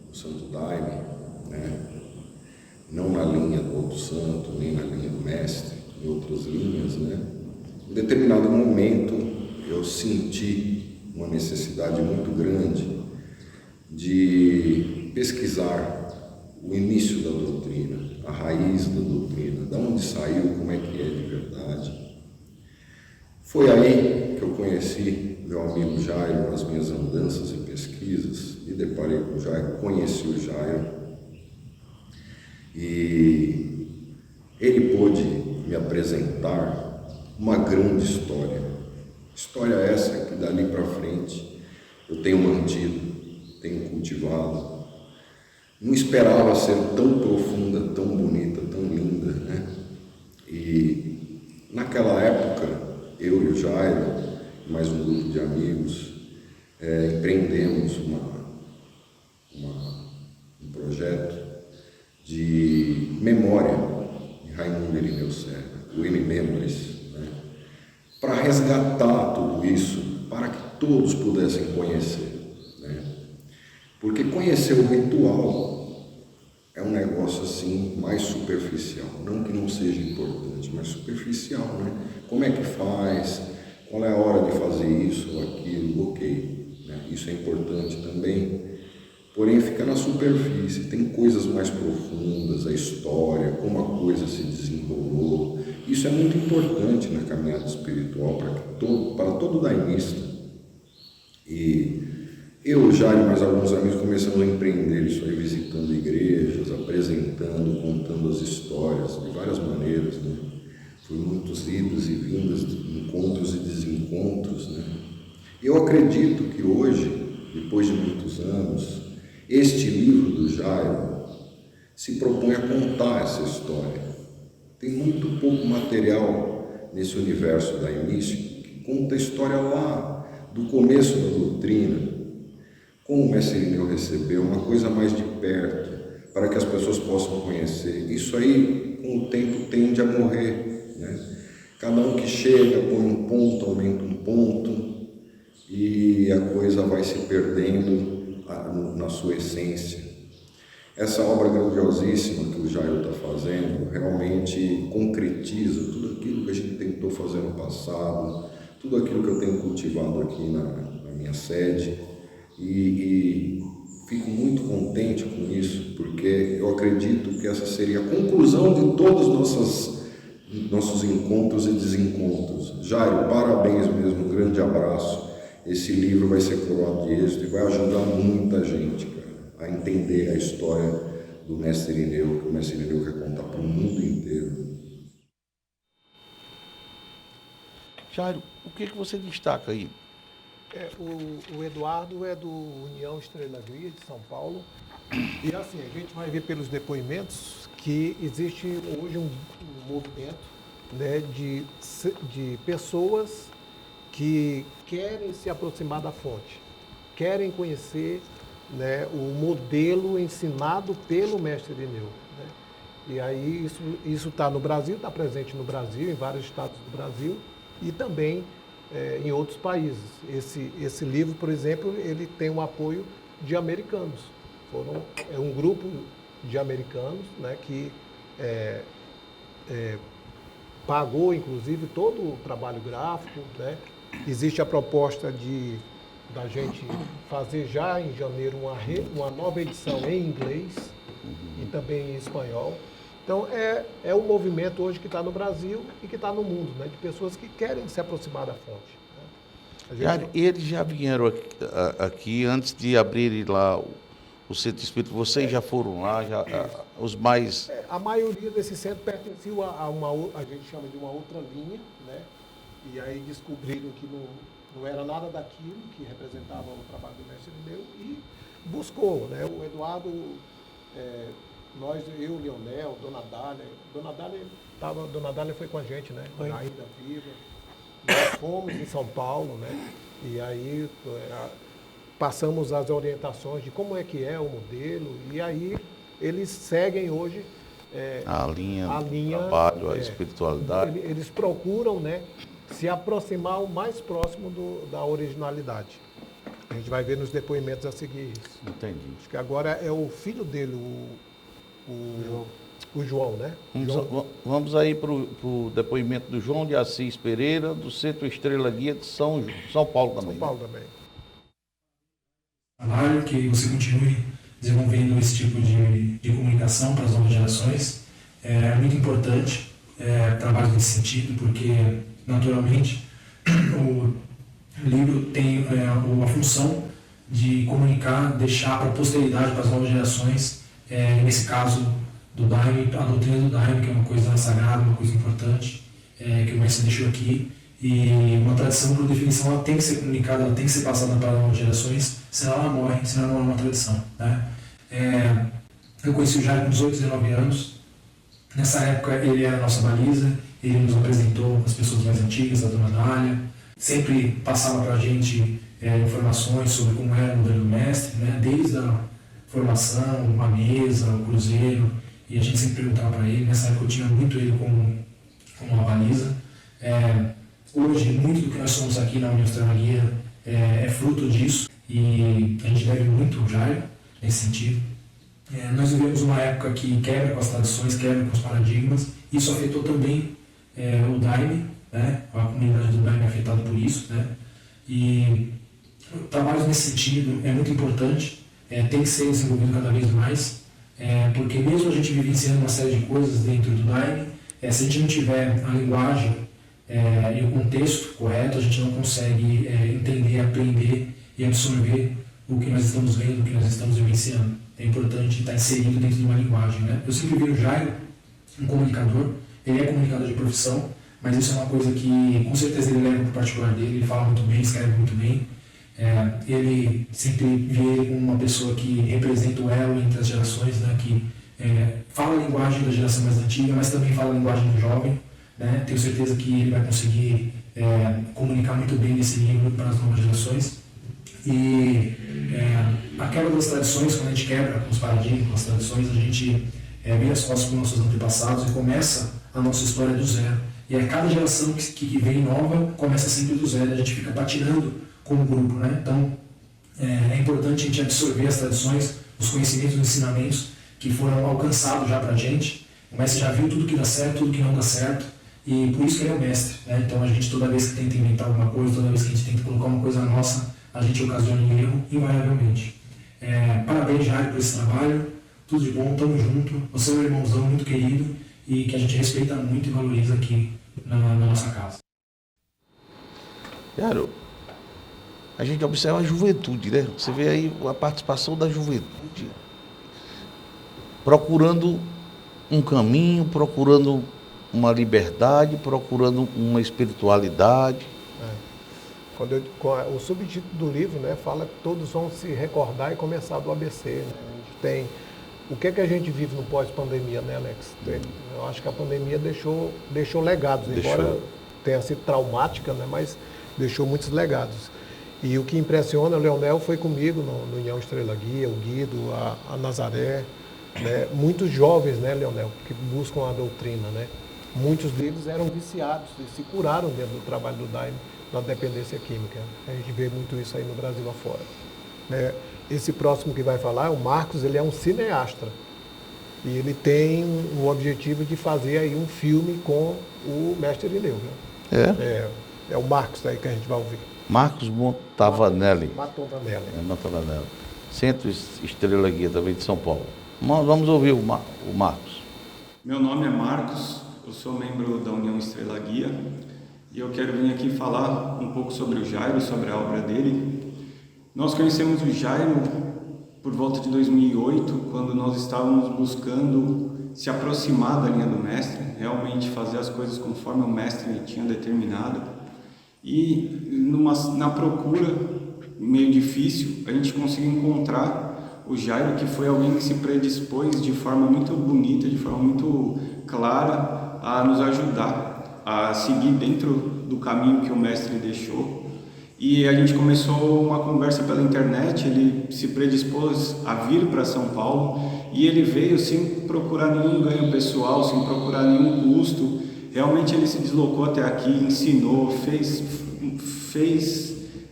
no Santo Daime, não na linha do Outro Santo, nem na linha do Mestre, em outras linhas, em determinado momento eu senti uma necessidade muito grande de pesquisar o início da doutrina, a raiz da doutrina, de onde saiu, como é que é de verdade. Foi aí que eu conheci meu amigo Jairo nas minhas andanças e pesquisas, me deparei com o Jairo, conheci o Jairo e ele pôde me apresentar uma grande história. História essa que dali para frente eu tenho mantido, tenho cultivado. Não esperava ser tão profunda, tão bonita, tão linda, E naquela época, eu e o Jairo, mais um grupo de amigos, empreendemos um projeto de memória de Raimundo Irineu Serra, o M-Memories, para resgatar tudo isso, para que todos pudessem conhecer, Porque conhecer o ritual é um negócio assim mais superficial, não que não seja importante, mas superficial, Como é que faz? Qual é a hora de fazer isso ou aquilo? Ok, Isso é importante também, porém fica na superfície. Tem coisas mais profundas, a história, como a coisa se desenrolou. Isso é muito importante na caminhada espiritual para todo daimista. E eu, Jairo e mais alguns amigos começamos a empreender isso aí, visitando igrejas, apresentando, contando as histórias de várias maneiras, Foi muitos idas e vindas, encontros e desencontros, Eu acredito que hoje, depois de muitos anos, este livro do Jairo se propõe a contar essa história. Tem muito pouco material nesse universo daimístico que conta a história lá do começo da doutrina, como o mestre Irineu recebeu, uma coisa mais de perto, para que as pessoas possam conhecer. Isso aí, com o tempo, tende a morrer, Cada um que chega põe um ponto, aumenta um ponto, e a coisa vai se perdendo na sua essência. Essa obra grandiosíssima que o Jairo está fazendo realmente concretiza tudo aquilo que a gente tentou fazer no passado, tudo aquilo que eu tenho cultivado aqui na minha sede, e fico muito contente com isso, porque eu acredito que essa seria a conclusão de todos os nossos encontros e desencontros. Jairo, parabéns mesmo, um grande abraço. Esse livro vai ser coroado de êxito e vai ajudar muita gente, a entender a história do mestre Irineu, que o mestre Irineu quer contar para o mundo inteiro. Jairo, o que você destaca aí O Eduardo é do União Estrela Guia de São Paulo. E assim, a gente vai ver pelos depoimentos que existe hoje um movimento, né, de pessoas que querem se aproximar da fonte, querem conhecer, né, o modelo ensinado pelo mestre Irineu, né? E aí isso está no Brasil, está presente no Brasil, em vários estados do Brasil e também em outros países. Esse livro, por exemplo, ele tem um apoio de americanos. É um grupo de americanos, né, que pagou, inclusive, todo o trabalho gráfico, né? Existe a proposta da gente fazer já em janeiro uma nova edição em inglês e também em espanhol. Então, é um movimento hoje que está no Brasil e que está no mundo, né? De pessoas que querem se aproximar da fonte, né? Eles já vieram aqui antes de abrirem lá o Centro Espírita. Vocês já foram lá, os mais... A maioria desses centros pertenciam a gente chama de uma outra linha, né? E aí descobriram que não era nada daquilo que representava o trabalho do mestre Irineu e buscou, né? O Eduardo, eu, Leonel, Dona Dália foi com a gente, né? Ainda viva. Nós fomos em São Paulo, né? E aí passamos as orientações de como é que é o modelo e aí eles seguem hoje a linha do trabalho, a espiritualidade. Eles procuram, né, se aproximar o mais próximo da originalidade. A gente vai ver nos depoimentos a seguir isso. Entendi. Acho que agora é o filho dele, o João, né? Vamos aí para o depoimento do João de Assis Pereira, do Centro Estrela Guia de São Paulo também. São Paulo também. Trabalho, que você continue desenvolvendo esse tipo de comunicação para as novas gerações. É muito importante trabalho nesse sentido, porque, naturalmente, o livro tem a função de comunicar, deixar para a posteridade, para as novas gerações, nesse caso do Daime, a doutrina do Daime, que é uma coisa sagrada, uma coisa importante, que o mestre deixou aqui. E uma tradição, por definição, ela tem que ser comunicada, ela tem que ser passada para as novas gerações, senão ela morre, senão ela não é uma tradição, né? Eu conheci o Jair com 18, 19 anos. Nessa época ele era a nossa baliza, ele nos apresentou as pessoas mais antigas, a Dona Dália, sempre passava para a gente informações sobre como era o modelo do mestre, né? Desde a formação, a mesa, o cruzeiro, e a gente sempre perguntava para ele. Nessa época eu tinha muito ele como uma baliza. Hoje, muito do que nós somos aqui na União Estrela Guia é fruto disso, e a gente deve muito ao Jair nesse sentido. Nós vivemos uma época que quebra com as tradições, quebra com os paradigmas. Isso afetou também o Daime, né? A comunidade do Daime é afetada por isso, né? E trabalhos nesse sentido é muito importante, tem que ser desenvolvido cada vez mais, porque mesmo a gente vivenciando uma série de coisas dentro do Daime, se a gente não tiver a linguagem e o contexto correto, a gente não consegue entender, aprender e absorver o que nós estamos vendo, o que nós estamos vivenciando. É importante estar inserido dentro de uma linguagem, né? Eu sempre vi o Jairo um comunicador, ele é comunicador de profissão, mas isso é uma coisa que com certeza ele leva para o particular dele, ele fala muito bem, escreve muito bem. Ele sempre vê ele como uma pessoa que representa o elo entre as gerações, né? Que fala a linguagem da geração mais antiga, mas também fala a linguagem do jovem, né? Tenho certeza que ele vai conseguir comunicar muito bem nesse livro para as novas gerações. E a quebra das tradições, quando a gente quebra os paradigmas, as tradições, a gente vira as costas para os nossos antepassados e começa a nossa história do zero. E a cada geração que vem nova começa sempre do zero, a gente fica patinando como grupo, né? Então é importante a gente absorver as tradições, os conhecimentos, os ensinamentos que foram alcançados já para a gente. O mestre já viu tudo que dá certo, tudo que não dá certo, e por isso que ele é o mestre, né? Então a gente, toda vez que tenta inventar alguma coisa, toda vez que a gente tenta colocar uma coisa nossa, a gente ocasiona um erro, invariavelmente. Parabéns, Jair, por esse trabalho, tudo de bom, tamo junto. Você é um irmãozão muito querido e que a gente respeita muito e valoriza aqui na nossa casa. Cara, a gente observa a juventude, né? Você vê aí a participação da juventude procurando um caminho, procurando uma liberdade, procurando uma espiritualidade. O subtítulo do livro, né, fala que todos vão se recordar e começar do ABC. Né? A gente tem o que é que a gente vive no pós-pandemia, né, Alex? Eu acho que a pandemia deixou legados, embora tenha sido traumática, né, mas deixou muitos legados. E o que impressiona, o Leonel foi comigo no União Estrela Guia, o Guido, a Nazaré, né, muitos jovens, né, Leonel, que buscam a doutrina, né? Muitos deles eram viciados e se curaram dentro do trabalho do Daime, na dependência química. A gente vê muito isso aí no Brasil afora. Né? Esse próximo que vai falar, o Marcos, ele é um cineasta. E ele tem o objetivo de fazer aí um filme com o mestre Irineu. Né? É o Marcos aí que a gente vai ouvir. Marcos Montavanelli. Montavanelli. Centro Estrela Guia, também de São Paulo. Vamos ouvir o Marcos. Meu nome é Marcos, eu sou membro da União Estrela Guia e eu quero vir aqui falar um pouco sobre o Jairo, sobre a obra dele. Nós conhecemos o Jairo por volta de 2008, quando nós estávamos buscando se aproximar da linha do mestre, realmente fazer as coisas conforme o mestre tinha determinado. E na procura, meio difícil, a gente conseguiu encontrar o Jairo, que foi alguém que se predispôs de forma muito bonita, de forma muito clara, a nos ajudar a seguir dentro do caminho que o mestre deixou. E a gente começou uma conversa pela internet, ele se predispôs a vir para São Paulo e ele veio sem procurar nenhum ganho pessoal, sem procurar nenhum custo. Realmente ele se deslocou até aqui, ensinou, fez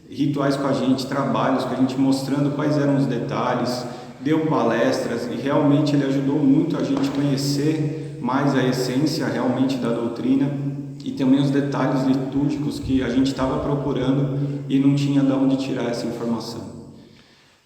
rituais com a gente, trabalhos com a gente, mostrando quais eram os detalhes, deu palestras e realmente ele ajudou muito a gente conhecer mais a essência realmente da doutrina e também os detalhes litúrgicos que a gente estava procurando e não tinha de onde tirar essa informação.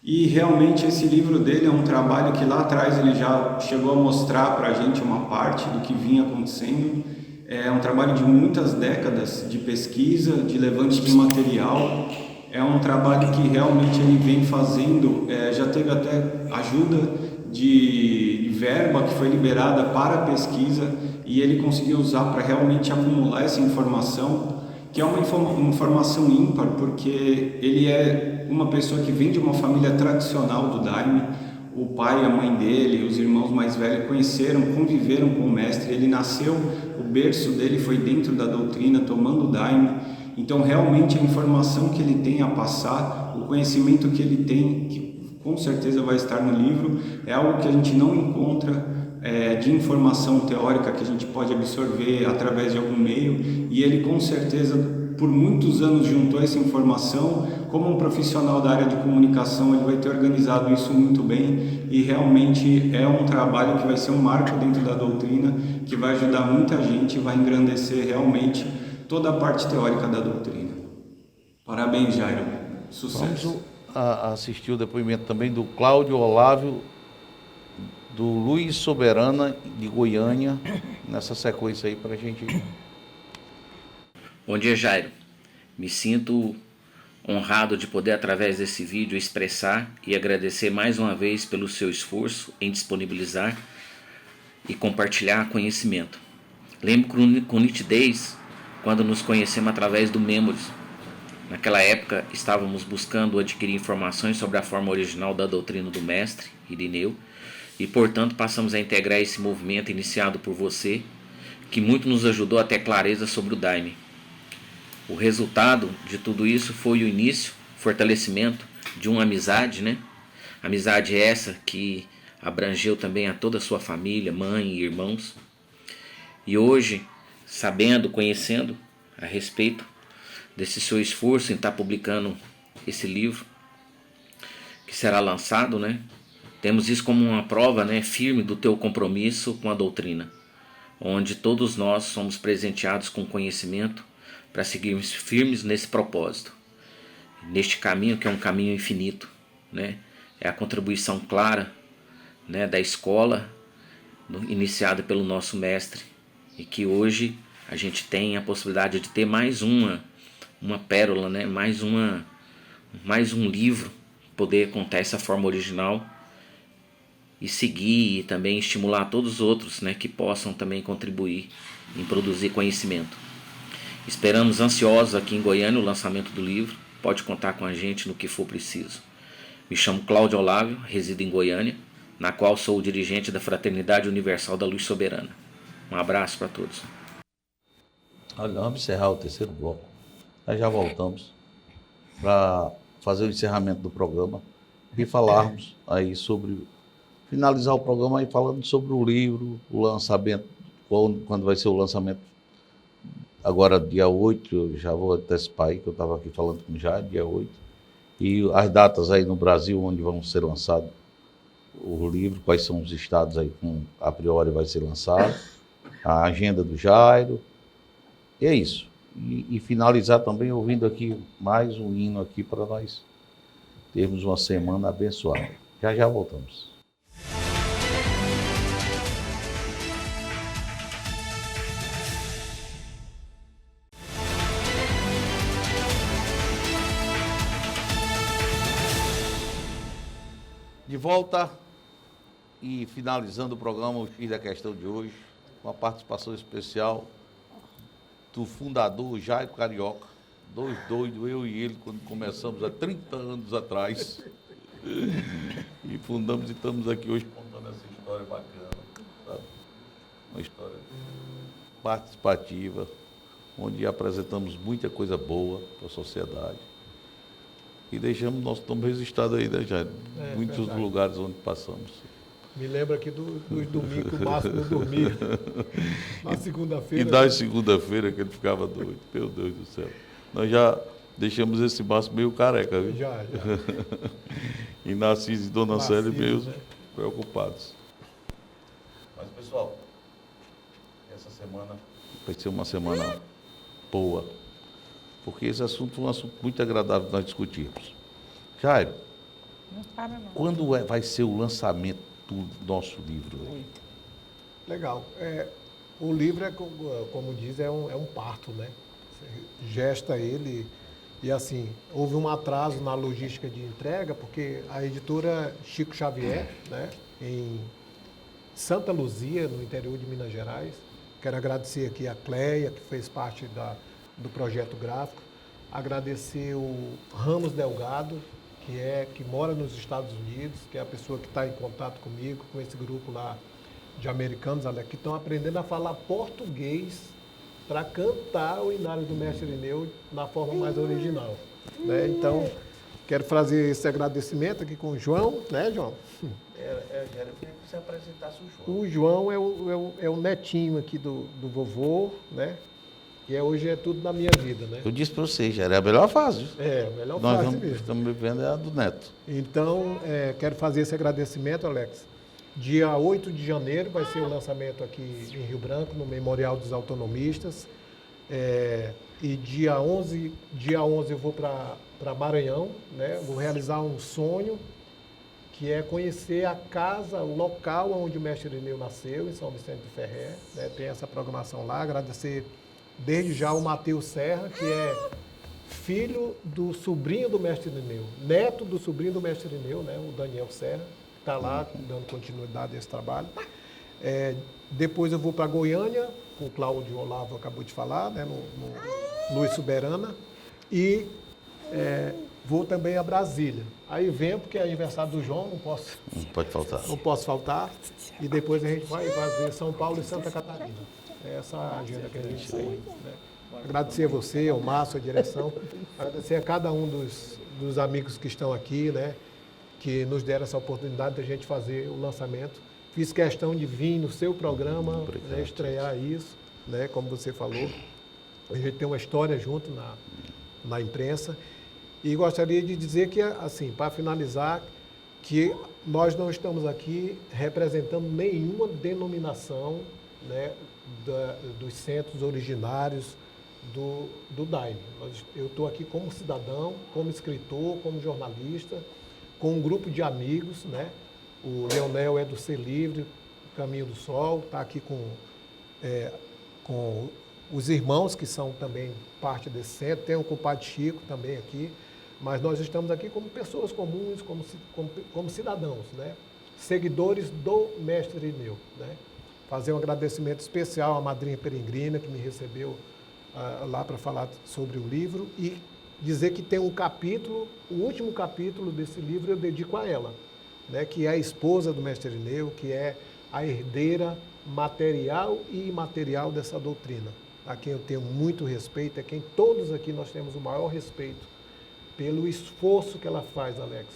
E realmente esse livro dele é um trabalho que lá atrás ele já chegou a mostrar para a gente uma parte do que vinha acontecendo. É um trabalho de muitas décadas de pesquisa, de levante de material. É um trabalho que realmente ele vem fazendo, já teve até ajuda de verba que foi liberada para a pesquisa e ele conseguiu usar para realmente acumular essa informação, que é uma informação ímpar, porque ele é uma pessoa que vem de uma família tradicional do Daime. O pai, a mãe dele, os irmãos mais velhos conheceram, conviveram com o mestre. Ele nasceu, o berço dele foi dentro da doutrina, tomando o Daime. Então, realmente, a informação que ele tem a passar, o conhecimento que ele tem, que com certeza vai estar no livro, é algo que a gente não encontra de informação teórica que a gente pode absorver através de algum meio. E ele, com certeza, por muitos anos juntou essa informação. Como um profissional da área de comunicação, ele vai ter organizado isso muito bem e realmente é um trabalho que vai ser um marco dentro da doutrina, que vai ajudar muita gente e vai engrandecer realmente toda a parte teórica da doutrina. Parabéns, Jairo. Sucesso. Vamos assistir o depoimento também do Cláudio Olávio, do Luiz Soberana, de Goiânia, nessa sequência aí para a gente... Bom dia, Jairo. Me sinto honrado de poder, através desse vídeo, expressar e agradecer mais uma vez pelo seu esforço em disponibilizar e compartilhar conhecimento. Lembro com nitidez quando nos conhecemos através do Memories. Naquela época, estávamos buscando adquirir informações sobre a forma original da doutrina do mestre, Irineu, e, portanto, passamos a integrar esse movimento iniciado por você, que muito nos ajudou a ter clareza sobre o Daime. O resultado de tudo isso foi o início, fortalecimento de uma amizade, né? Amizade essa que abrangeu também a toda a sua família, mãe e irmãos. E hoje, sabendo, conhecendo a respeito desse seu esforço em estar publicando esse livro, que será lançado, né? Temos isso como uma prova, né, firme do teu compromisso com a doutrina, onde todos nós somos presenteados com conhecimento para seguirmos firmes nesse propósito, neste caminho que é um caminho infinito, né? É a contribuição clara, né, da escola iniciada pelo nosso mestre e que hoje a gente tem a possibilidade de ter mais uma pérola, né? mais um livro, poder contar essa forma original e seguir e também estimular todos os outros, né, que possam também contribuir em produzir conhecimento. Esperamos ansiosos aqui em Goiânia o lançamento do livro. Pode contar com a gente no que for preciso. Me chamo Cláudio Olávio, resido em Goiânia, na qual sou o dirigente da Fraternidade Universal da Luz Soberana. Um abraço para todos. Olha, vamos encerrar o terceiro bloco. Nós já voltamos para fazer o encerramento do programa e falarmos aí sobre, finalizar o programa aí falando sobre o livro, o lançamento, quando vai ser o lançamento. Agora, dia 8, eu já vou antecipar aí, que eu estava aqui falando com o Jair, dia 8. E as datas aí no Brasil, onde vão ser lançados o livro, quais são os estados aí que a priori vai ser lançado, a agenda do Jairo. E é isso. E finalizar também ouvindo aqui mais um hino aqui para nós termos uma semana abençoada. Já voltamos. De volta e finalizando o programa, o X da Questão de hoje, com a participação especial do fundador Jairo Carioca, dois doidos, eu e ele, quando começamos há 30 anos atrás. E fundamos e estamos aqui hoje contando essa história bacana, sabe? Uma história participativa, onde apresentamos muita coisa boa para a sociedade. E deixamos, nós estamos registrados aí, né, Jair? Muitos verdade. lugares onde passamos. Me lembra aqui dos domingos que o Márcio não dormia. Na segunda-feira. E da segunda-feira que ele ficava doido. Meu Deus do céu. Nós já deixamos esse Márcio meio careca, viu? Já. E Narciso e Dona Narciso, Célia meio né? preocupados. Mas, pessoal, essa semana vai ser uma semana boa. Porque esse assunto foi um assunto muito agradável de nós discutirmos. Jairo, quando vai ser o lançamento do nosso livro? Legal. O livro, como diz, é um parto, né? Você gesta ele e, assim, houve um atraso na logística de entrega, porque a editora Chico Xavier, né, em Santa Luzia, no interior de Minas Gerais, quero agradecer aqui a Cleia, que fez parte do projeto gráfico, agradecer o Ramos Delgado, que mora nos Estados Unidos, que é a pessoa que está em contato comigo, com esse grupo lá de americanos, que estão aprendendo a falar português para cantar o Inário do Mestre Irineu na forma mais original, né? Então, quero fazer esse agradecimento aqui com o João, né, João? Eu queria que você apresentasse o João. O João é o netinho aqui do vovô, né? Que hoje é tudo na minha vida, né? Eu disse para você, já era a melhor fase. É, a melhor Nós fase mesmo. estamos vivendo é a do Neto. Então, quero fazer esse agradecimento, Alex. Dia 8 de janeiro vai ser o lançamento aqui em Rio Branco, no Memorial dos Autonomistas. E dia 11 eu vou para Maranhão, né? Vou realizar um sonho, que é conhecer a casa, o local onde o Mestre Irineu nasceu, em São Vicente do Ferrer, né? Tem essa programação lá. Agradecer desde já o Matheus Serra, que é filho do sobrinho do Mestre Irineu, neto do sobrinho do Mestre Irineu, né? O Daniel Serra, que está lá dando continuidade a esse trabalho. Depois eu vou para Goiânia, com o Cláudio Olavo acabou de falar, né? no Luz Soberana. E vou também a Brasília. Aí venho, porque é aniversário do João, não Pode faltar. não posso faltar. E depois a gente vai fazer São Paulo e Santa Catarina. Essa agenda que a gente tem, né? Agradecer a você, ao Márcio, a direção. Agradecer a cada um dos amigos que estão aqui, né? Que nos deram essa oportunidade de a gente fazer o lançamento. Fiz questão de vir no seu programa, né, estrear isso, né? Como você falou. A gente tem uma história junto na imprensa. E gostaria de dizer que, assim, para finalizar, que nós não estamos aqui representando nenhuma denominação, né, dos centros originários do Daime. Eu estou aqui como cidadão, como escritor, como jornalista, com um grupo de amigos, né? O Leonel é do Ser Livre, Caminho do Sol, está aqui com os irmãos que são também parte desse centro, tem o compadre Chico também aqui, mas nós estamos aqui como pessoas comuns, como cidadãos, né? Seguidores do Mestre Irineu, né? Fazer um agradecimento especial à madrinha peregrina que me recebeu lá para falar sobre o livro e dizer que tem um capítulo, o último capítulo desse livro eu dedico a ela, né, que é a esposa do mestre Irineu, que é a herdeira material e imaterial dessa doutrina, a quem eu tenho muito respeito, é quem todos aqui nós temos o maior respeito pelo esforço que ela faz, Alex,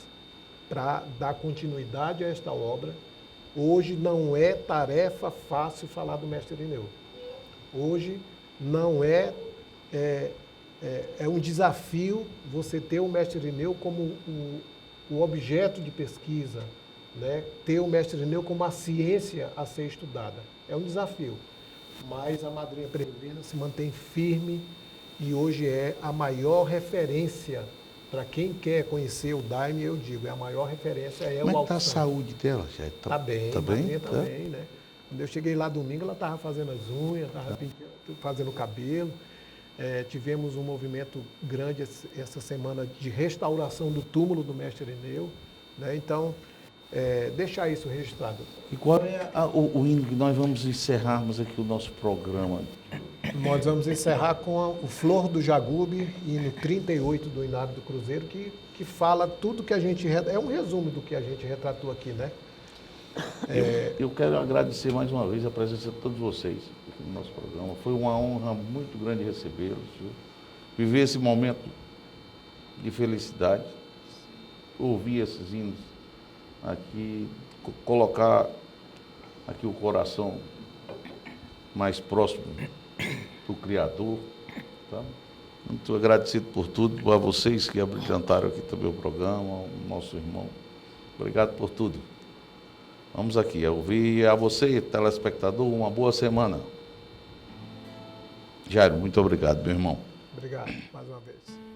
para dar continuidade a esta obra. Hoje não é tarefa fácil falar do mestre Irineu. Hoje não é um desafio você ter o mestre Irineu como o objeto de pesquisa, né? Ter o mestre Irineu como a ciência a ser estudada. É um desafio, mas a madrinha peregrina se mantém firme e hoje é a maior referência para quem quer conhecer o Daime, eu digo, é a maior referência é Como o é que está a Alto Santo. saúde dela? Está bem, tá a madrinha bem? está bem, né? Quando eu cheguei lá domingo, ela estava fazendo as unhas, estava fazendo o cabelo. Tivemos um movimento grande essa semana de restauração do túmulo do mestre Irineu, né? Então, deixar isso registrado. E qual é o hino que nós vamos encerrarmos aqui o nosso programa? Nós vamos encerrar com o Flor do Jagube, hino 38 do Inário do Cruzeiro, que fala tudo que a gente... É um resumo do que a gente retratou aqui, né? Eu quero agradecer mais uma vez a presença de todos vocês aqui no nosso programa. Foi uma honra muito grande recebê-los, viu? Viver esse momento de felicidade, ouvir esses hinos aqui, colocar aqui o coração mais próximo do Criador. Tá? Muito agradecido por tudo, a vocês que abrilhantaram aqui também o programa, ao nosso irmão. Obrigado por tudo. Vamos aqui, a ouvir a você, telespectador, uma boa semana. Jairo, muito obrigado, meu irmão. Obrigado, mais uma vez.